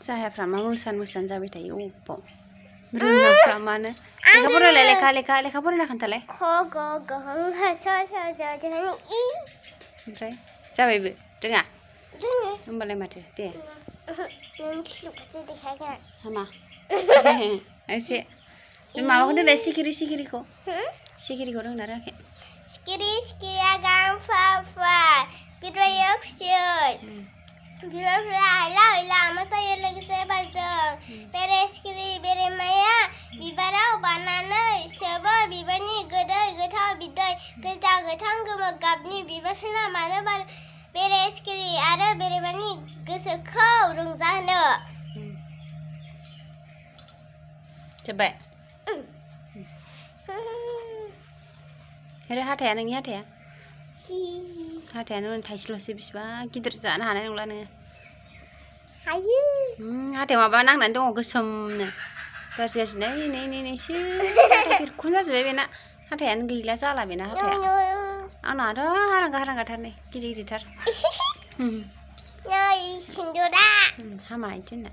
जाहाफ्रा मा मोसान जाबाय थायो अबाव रोङाफ्रा मानो लेखा फरायलाय लेखा फरायना खोन्थालाय ख ग घ ह स ज झ इ ओमफ्राय जाबायबो रोङा होमबालाय माथो दे नों खिलुखौसो देखायगोन हामा एसे बे माबाखौ दोनलाय सिखिरिखौ रोंना रोङाखै सिखिरिया गां फा फा बिरबायो खुसियै बिबारफ्रा हायला मोसायो लोगोसे बारजों बेरे सिखिरि बेरेमाया बिबाराव बानानै सोबो बिबारनि गोदै गोथाव बिदै गोजा गोथां गोमो गाबनि बिबारफोरा मानो बारो बेरे सिखिरि आरो बेरेमानि गोसोखौ रंजाहोनो जोब्बाय आरो हाथाया नोंनि हाथायानो थाइसेल'सो बेसेबां गिदिर जानो हानाय नंला नोङो हायो हाथायाव माबा नांनानै दङ गोसोमनो गाज्रि नैसो खिरख'न जाजोब्बाय बेना हाथायानो गैला जाला बेना हाथाया आंनाथ' हारांगाथार नै गिदिरथार नै सिन्दुरा हामा इदि होनना